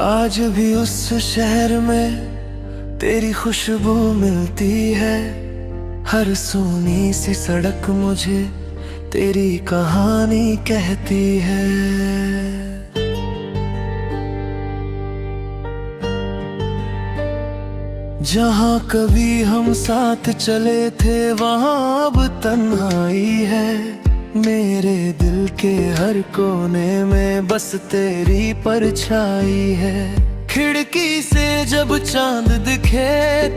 आज भी उस शहर में तेरी खुशबू मिलती है। हर सोनी सी सड़क मुझे तेरी कहानी कहती है। जहाँ कभी हम साथ चले थे वहाँ अब तन्हाई है। मेरे दिल के हर कोने में बस तेरी परछाई है। खिड़की से जब चांद दिखे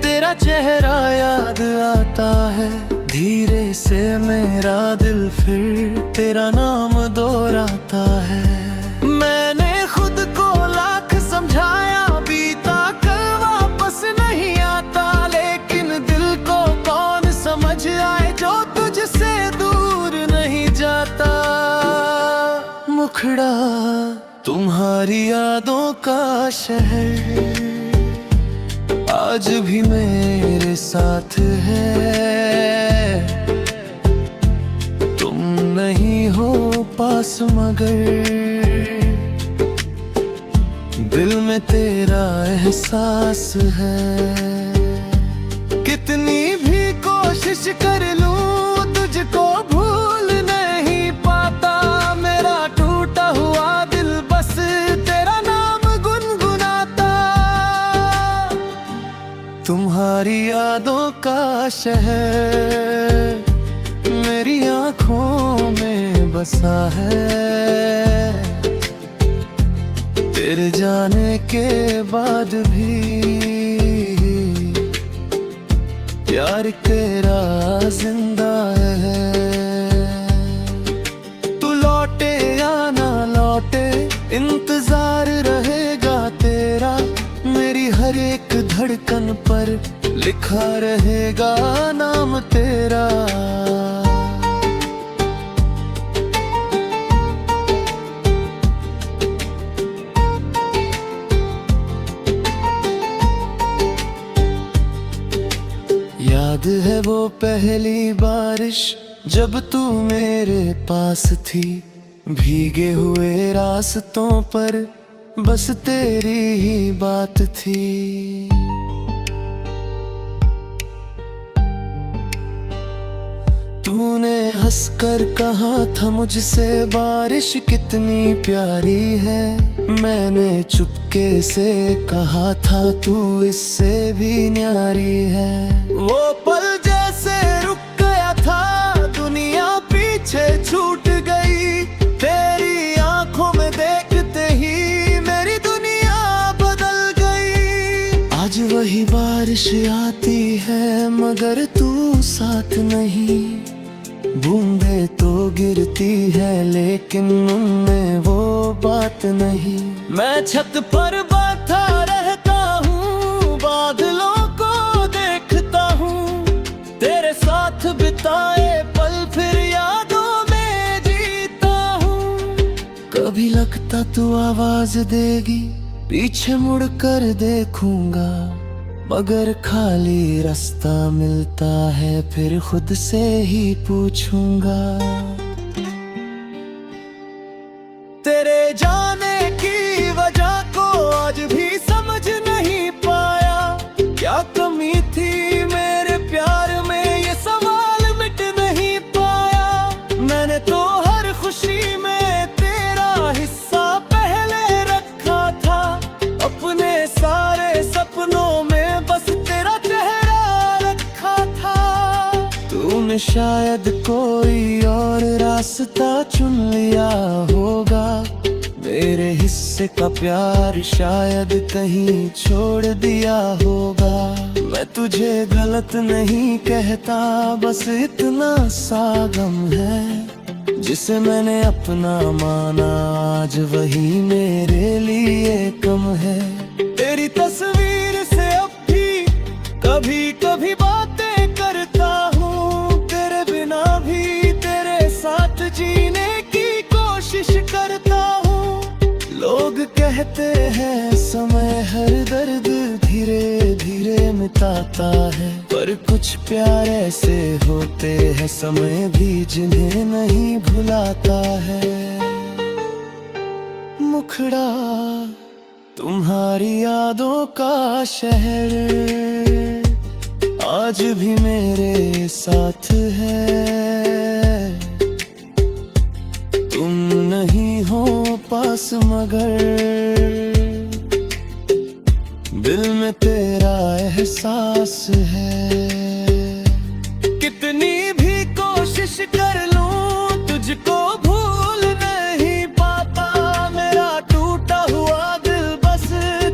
तेरा चेहरा याद आता है। धीरे से मेरा दिल फिर तेरा नाम दोहराता है। मैंने खुद को लाख समझाया बीता कल वापस नहीं आता, लेकिन दिल को कौन समझ आए जो तुझसे दूर नहीं जाता। मुखड़ा तुम्हारी यादों का शहर आज भी मेरे साथ है। तुम नहीं हो पास मगर दिल में तेरा एहसास है। कितनी भी कोशिश कर लूं तुझको भूल नहीं पाता। मेरा टूटा हुआ दिल बस तेरा नाम गुनगुनाता। तुम्हारी यादों का शहर मेरी आँखों में बसा है। तेरे जाने के बाद भी प्यार तेरा जिंदा है। तू लौटे या ना लौटे इंतजार रहेगा तेरा। मेरी हर एक धड़कन पर लिखा रहेगा नाम तेरा। याद है वो पहली बारिश जब तू मेरे पास थी। भीगे हुए रास्तों पर बस तेरी ही बात थी। तूने हंसकर कहा था मुझसे बारिश कितनी प्यारी है। मैंने चुपके से कहा था तू इससे भी न्यारी है। वो पल जैसे रुक गया था दुनिया पीछे छूट गई। तेरी आंखों में देखते ही मेरी दुनिया बदल गई। आज वही बारिश आती है मगर तू साथ नहीं। बूंदे तो गिरती है लेकिन उनमें वो बात नहीं। मैं छत पर बैठा रहता हूँ बादलों को देखता हूँ। तेरे साथ बिताए पल फिर यादों में जीता हूँ। कभी लगता तू आवाज देगी पीछे मुड़ कर देखूंगा, मगर खाली रास्ता मिलता है फिर खुद से ही पूछूंगा। तेरे जाने की वजह को आज भी समझ नहीं पाया। क्या कमी थी मेरे प्यार में ये सवाल मिट नहीं पाया। मैंने तो हर खुशी में तेरा हिस्सा पहले रखा था। अपने सारे सपनों में तूने शायद कोई और रास्ता चुन लिया होगा। मेरे हिस्से का प्यार शायद कहीं छोड़ दिया होगा। मैं तुझे गलत नहीं कहता बस इतना सा गम है। जिसे मैंने अपना माना आज वही मेरे लिए कम है। तेरी तस्वीर से अब भी कभी कभी बातें करता हूँ। तेरे बिना भी तेरे साथ जीने की कोशिश करता हूँ। लोग कहते हैं समय हर दर्द धीरे धीरे मिटाता है, पर कुछ प्यार ऐसे होते हैं समय भी जिन्हें नहीं भुलाता है। मुखड़ा तुम्हारी यादों का शहर आज भी मेरे साथ है। तुम नहीं हो पास मगर दिल में तेरा एहसास है। कितनी भी कोशिश कर लूं तुझको भूल नहीं पाता, मेरा टूटा हुआ दिल बस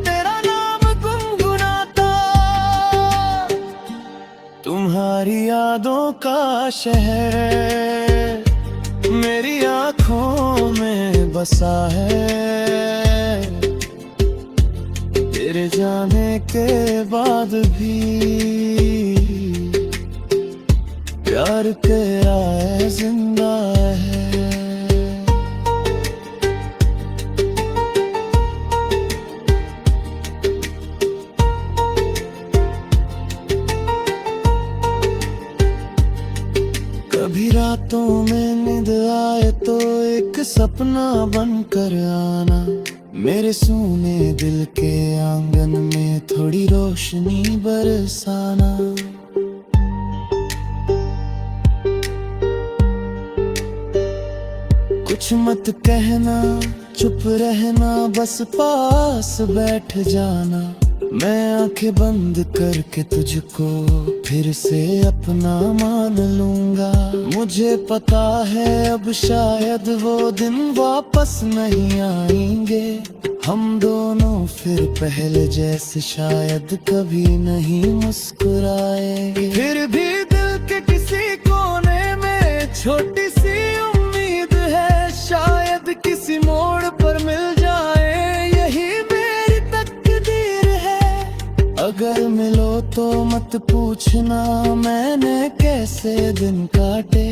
तेरा नाम गुनगुनाता। तुम्हारी यादों का शहर मेरी आँखों में बसा है। तेरे जाने के बाद भी प्यार तेरा है जिंदा है। कभी रातों में नींद आए तो एक सपना बनकर आना, मेरे सूने दिल के आंगन में थोड़ी रोशनी बरसाना। कुछ मत कहना, चुप रहना, बस पास बैठ जाना। मैं आंखें बंद करके तुझको फिर से अपना मान लूंगा। मुझे पता है अब शायद वो दिन वापस नहीं आएंगे, हम दोनों फिर पहले जैसे शायद कभी नहीं मुस्कुराएंगे। फिर भी दिल के किसी कोने में छोटी सी उम्मीद है, शायद किसी मोड़ पर मिल जाए, यही मेरी तकदीर है। अगर मिलो तो मत पूछना मैंने कैसे दिन काटे,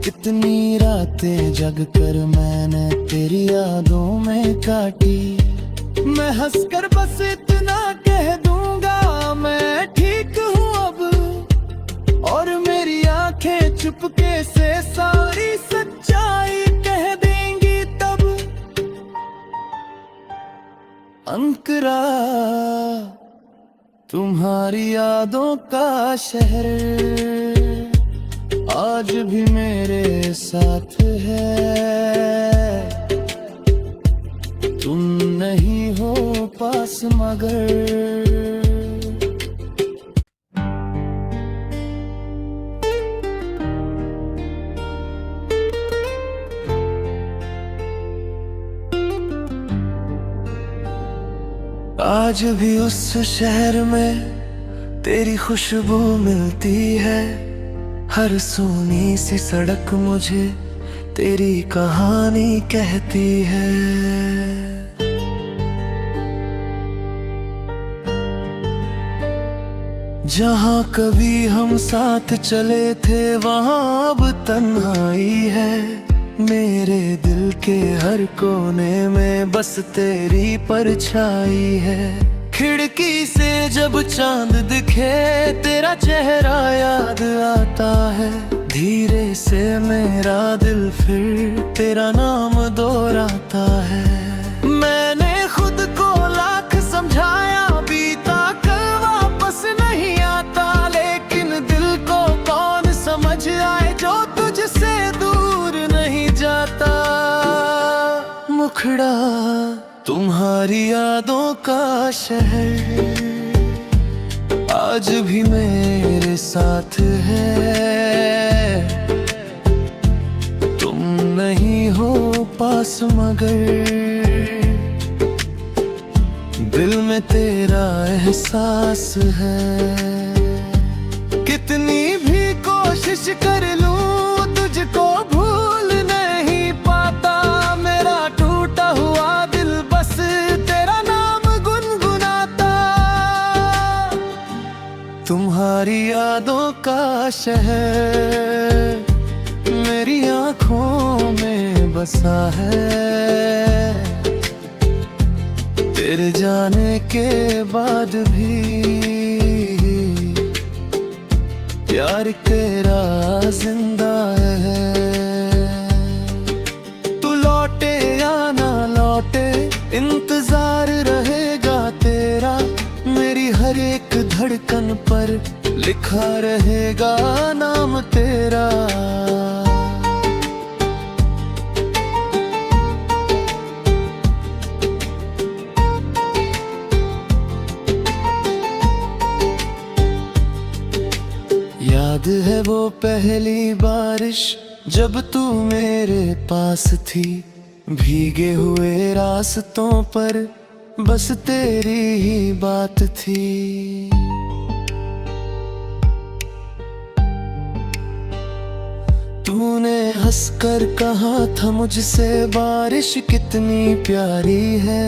कितनी रातें जग कर मैंने तेरी यादों में काटी। मैं हंसकर बस इतना कह दूंगा मैं ठीक हूँ अब, और मेरी आंखें चुपके से सारी सच्चाई कह देंगी तब। अंकरा तुम्हारी यादों का शहर आज भी मेरे साथ है। तुम नहीं हो पास मगर आज भी उस शहर में तेरी खुशबू मिलती है। हर सूनी सी सड़क मुझे तेरी कहानी कहती है। जहाँ कभी हम साथ चले थे वहाँ अब तन्हाई है। मेरे दिल के हर कोने में बस तेरी परछाई है। खिड़की से जब चांद दिखे तेरा चेहरा याद आता है। धीरे से मेरा दिल फिर तेरा नाम दोहराता है। मैंने खुद को लाख समझाया बीता कल वापस नहीं आता, लेकिन दिल को कौन समझ आए जो तुझसे दूर नहीं जाता। मुखड़ा तुम्हारी यादों का शहर आज भी मेरे साथ है। तुम नहीं हो पास मगर दिल में तेरा एहसास है। कितनी भी कोशिश कर लूं तुझको भूल नहीं पाता, मेरा टूटा हुआ दिल बस तेरा नाम गुनगुनाता। तुम्हारी यादों का शहर मेरी आँखों में बसा है। तेरे जाने के बाद भी प्यार तेरा जिंदा है। तू लौटे या ना लौटे इंतजार रहे धड़कन पर लिखा रहेगा नाम तेरा। याद है वो पहली बारिश जब तू मेरे पास थी, भीगे हुए रास्तों पर बस तेरी ही बात थी। तूने हंसकर कहा था मुझसे बारिश कितनी प्यारी है,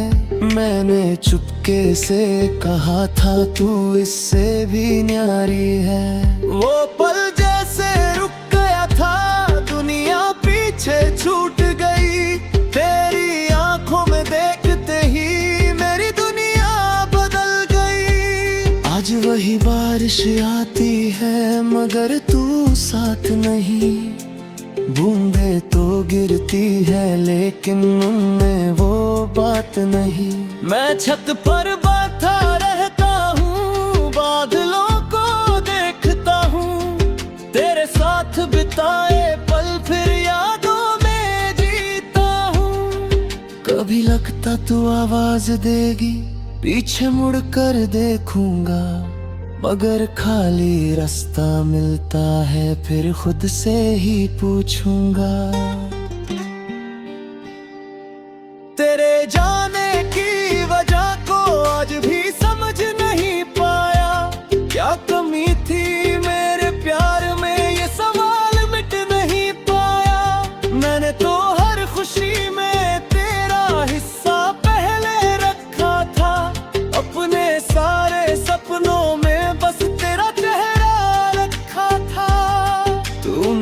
मैंने चुपके से कहा था तू इससे भी न्यारी है। वो पल जैसे रुक गया था, दुनिया पीछे छूट गई, तेरी आंखों में देखते ही मेरी दुनिया बदल गई। आज वही बारिश आती है मगर तू साथ नहीं, बूंदे तो गिरती है लेकिन उनमें वो बात नहीं। मैं छत पर बैठा रहता हूँ, बादलों को देखता हूँ, तेरे साथ बिताए पल फिर यादों में जीता हूँ। कभी लगता तू आवाज देगी, पीछे मुड़ कर देखूंगा, मगर खाली रास्ता मिलता है फिर खुद से ही पूछूंगा। तेरे जाने की वजह को आज भी समझ नहीं पाया, क्या कमी थी मेरे प्यार में ये सवाल मिट नहीं पाया। मैंने तो हर खुशी में तेरा हिस्सा पहले रखा था, अपने सारे सपनों में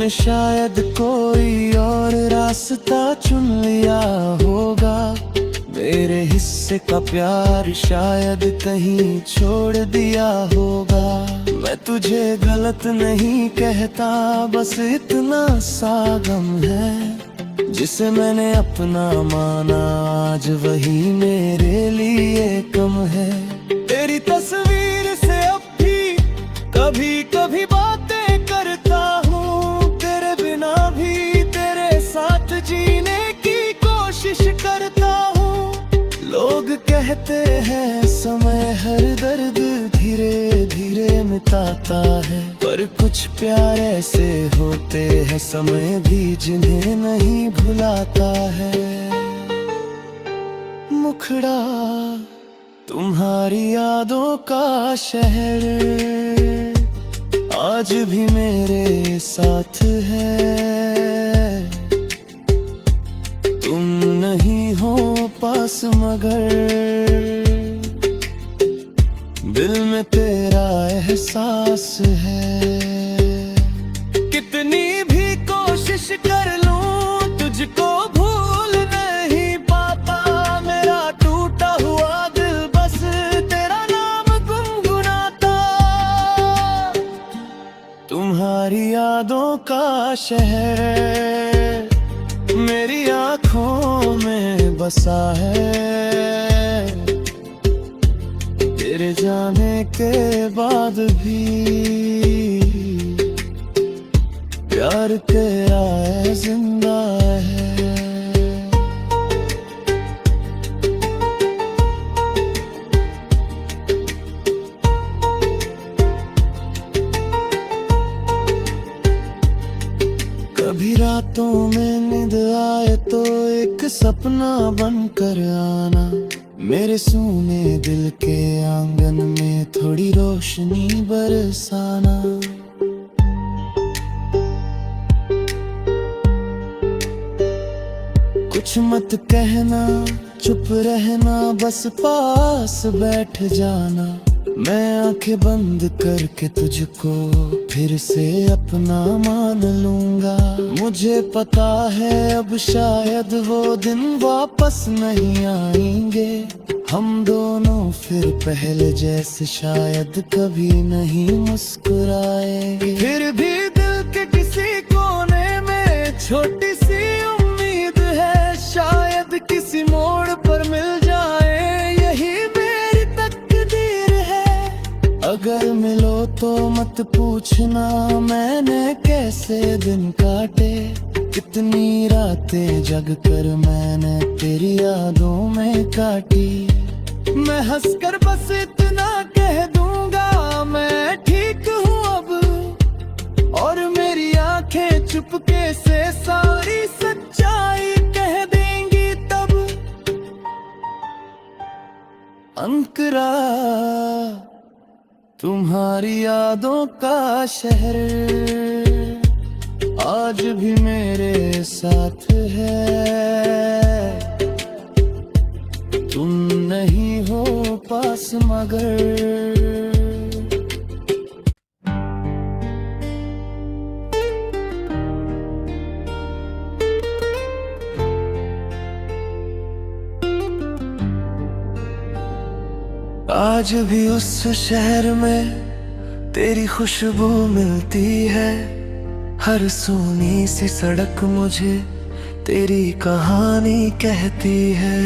शायद कोई और रास्ता चुन लिया होगा, मेरे हिस्से का प्यार शायद कहीं छोड़ दिया होगा। मैं तुझे गलत नहीं कहता, बस इतना सा गम है, जिसे मैंने अपना माना आज वही मेरे लिए कम है। तेरी तस्वीर से अब भी कभी कभी बातें करता हूँ, जीने की कोशिश करता हूँ। लोग कहते हैं समय हर दर्द धीरे धीरे मिटाता है, पर कुछ प्यार ऐसे होते हैं समय भी जिन्हें नहीं भुलाता है। मुखड़ा तुम्हारी यादों का शहर आज भी मेरे साथ है, तुम नहीं हो पास मगर दिल में तेरा एहसास है। कितनी भी कोशिश कर लूं तुझको भूल नहीं पाता, मेरा टूटा हुआ दिल बस तेरा नाम गुनगुनाता। तुम्हारी यादों का शहर मेरी आँखों में बसा है, तेरे जाने के बाद भी प्यार तेरा है जिंदा है। कभी रातों में नींद आए तो एक सपना बनकर आना, मेरे सूने दिल के आंगन में थोड़ी रोशनी बरसाना। कुछ मत कहना, चुप रहना, बस पास बैठ जाना, मैं आंखें बंद करके तुझको फिर से अपना मान लूंगा। मुझे पता है अब शायद वो दिन वापस नहीं आएंगे, हम दोनों फिर पहले जैसे शायद कभी नहीं मुस्कुराएंगे। फिर भी दिल के किसी कोने में छोटी सी उम्मीद है, शायद किसी मोड़ पर मिल जाए, यही मेरी तकदीर है। अगर मिलो तो मत पूछना मैंने कैसे दिन काटे। कितनी रातें जग कर मैंने तेरी यादों में काटी। मैं हंसकर बस इतना कह दूंगा मैं ठीक हूँ अब, और मेरी आंखें चुपके से सारी सच्चाई कह देंगी तब। अंकरा तुम्हारी यादों का शहर आज भी मेरे साथ है। तुम नहीं हो पास मगर आज भी उस शहर में तेरी खुशबू मिलती है। हर सोनी सी सड़क मुझे तेरी कहानी कहती है।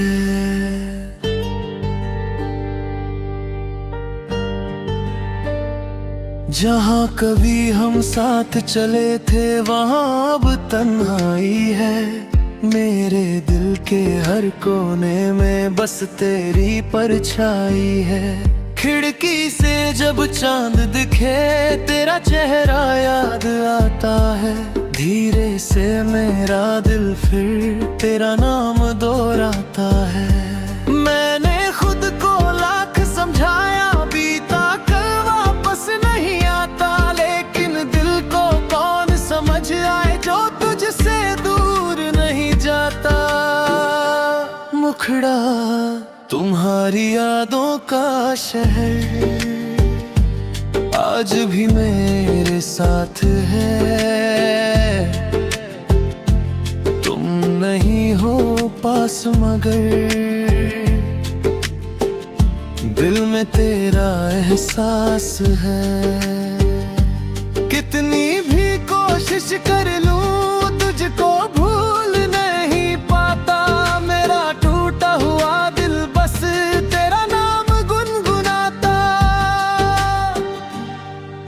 जहाँ कभी हम साथ चले थे वहाँ अब तन्हाई है। मेरे दिल के हर कोने में बस तेरी परछाई है। खिड़की से जब चांद दिखे तेरा चेहरा याद आता है। धीरे से मेरा दिल फिर तेरा नाम दोहराता है। मैंने खुद को लाख समझाया बीता कल वापस नहीं आता, लेकिन दिल को कौन समझ आए जो तुझसे दूर नहीं जाता। मुखड़ा तुम्हारी यादों का शहर आज भी मेरे साथ है। तुम नहीं हो पास मगर दिल में तेरा एहसास है। कितनी भी कोशिश कर लूं तुझको भूल नहीं पाता। मेरा टूटा हुआ दिल बस तेरा नाम गुनगुनाता।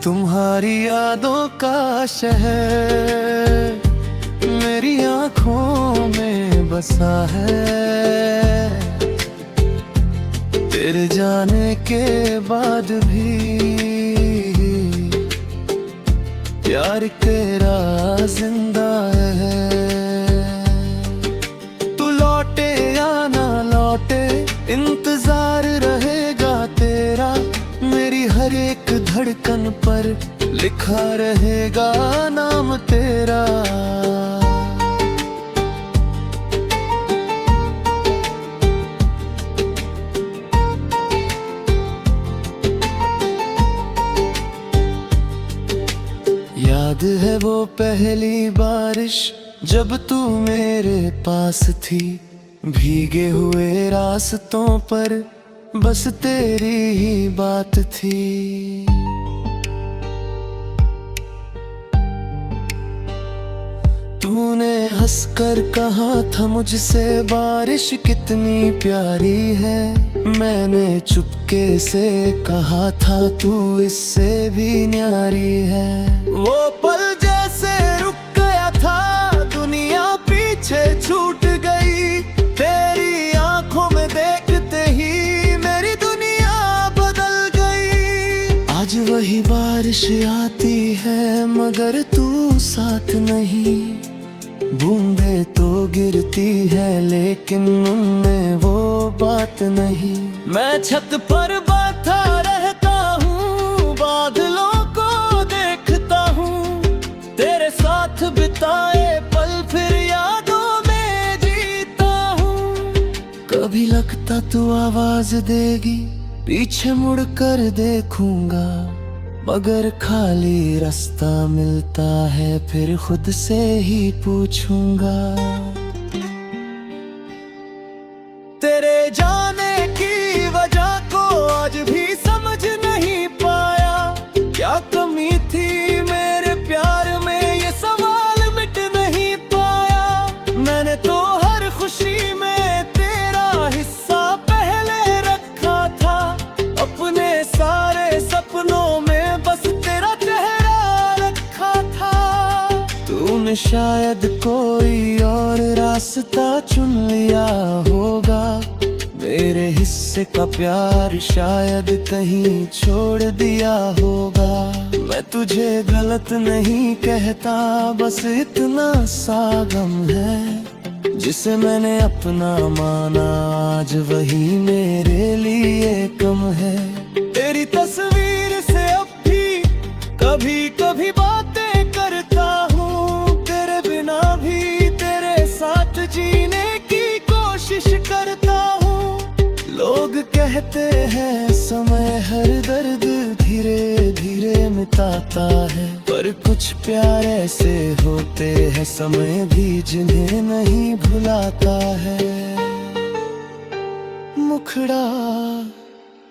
तुम्हारी यादों का शहर मेरी आँखों में बसा है। तेरे जाने के बाद भी प्यार तेरा जिंदा है। तू लौटे या ना लौटे इंतजार रहेगा तेरा। मेरी हर एक धड़कन पर लिखा रहेगा नाम तेरा। याद है वो पहली बारिश जब तू मेरे पास थी। भीगे हुए रास्तों पर बस तेरी ही बात थी। तूने हंसकर कहा था मुझसे बारिश कितनी प्यारी है। मैंने चुपके से कहा था तू इससे भी न्यारी है। वो पल जैसे रुक गया था दुनिया पीछे छूट गई। तेरी आंखों में देखते ही मेरी दुनिया बदल गई। आज वही बारिश आती है मगर तू साथ नहीं। बूंदे तो गिरती है लेकिन उनमें वो बात नहीं। मैं छत पर बैठा रहता हूँ बादलों को देखता हूँ। तेरे साथ बिताए पल फिर यादों में जीता हूँ। कभी लगता तू आवाज देगी पीछे मुड़ कर देखूंगा, मगर खाली रास्ता मिलता है फिर खुद से ही पूछूंगा। तेरे जाने की वजह को आज भी समझ नहीं पाया। क्या कमी थी मेरे प्यार में ये सवाल मिट नहीं पाया। मैंने तो हर खुशी में तेरा हिस्सा पहले रखा था। अपने सारे सपनों में तूने शायद कोई और रास्ता चुन लिया होगा, मेरे हिस्से का प्यार शायद कहीं छोड़ दिया होगा। मैं तुझे गलत नहीं कहता, बस इतना सा गम है, जिसे मैंने अपना माना आज वही मेरे लिए कम है। तेरी तस्वीर से अब भी कभी कभी बातें करता हूँ, तेरे बिना भी तेरे साथ जीने की कोशिश करता हूँ। लोग कहते हैं समय हर दर्द धीरे धीरे मिटाता है, पर कुछ प्यार ऐसे होते हैं समय भी जिन्हें नहीं भुलाता है। मुखड़ा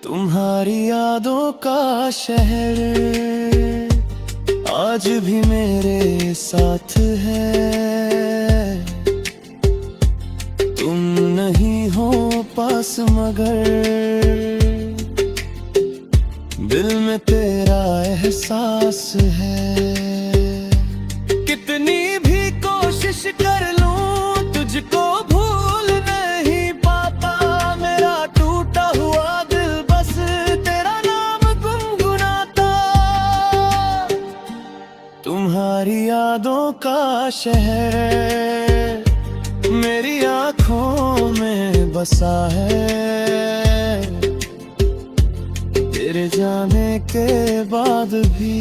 तुम्हारी यादों का शहर आज भी मेरे साथ है। तुम नहीं हो पास मगर दिल में तेरा एहसास है। कितनी भी कोशिश कर लूं तुझको भूल नहीं पाता, मेरा टूटा हुआ दिल बस तेरा नाम गुनगुनाता। तुम्हारी यादों का शहर मेरी आँखों में बसा है, तेरे जाने के बाद भी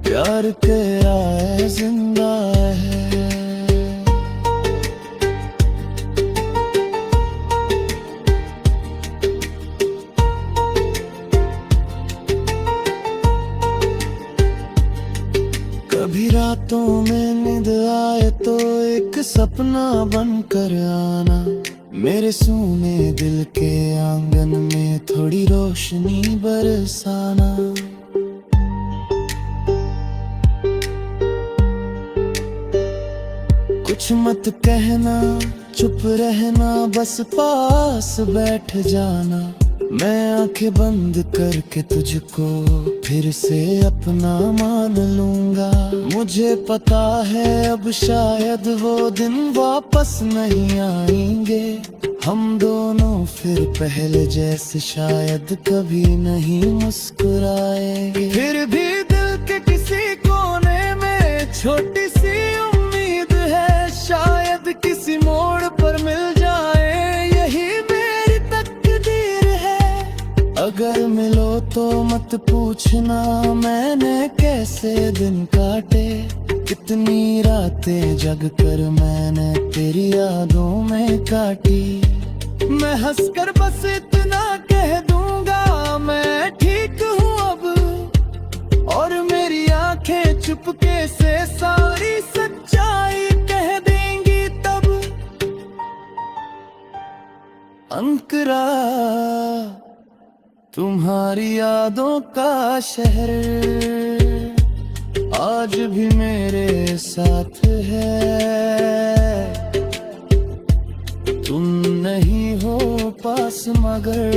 प्यार तेरा है जिंदा है। कभी रातों में नींद आए तो एक सपना बनकर आना, मेरे सूने दिल के आंगन में थोड़ी रोशनी बरसाना। कुछ मत कहना, चुप रहना, बस पास बैठ जाना। मैं आंखें बंद करके तुझको फिर से अपना मान लूंगा। मुझे पता है अब शायद वो दिन वापस नहीं आएंगे, हम दोनों फिर पहले जैसे शायद कभी नहीं मुस्कुराएंगे। फिर भी दिल के किसी कोने में छोटी सी उम्मीद है, शायद किसी मोड़ पर मिल जाए, यही मेरी तकदीर है। अगर मिलो तो मत पूछना मैंने कैसे दिन काटे, कितनी रातें जग कर मैंने तेरी यादों में काटी। मैं हंसकर बस इतना कह दूंगा मैं ठीक हूँ अब, और मेरी आंखें चुपके से सारी सच्चाई कह देंगी तब। अंकरा तुम्हारी यादों का शहर आज भी मेरे साथ है। तुम नहीं हो पास मगर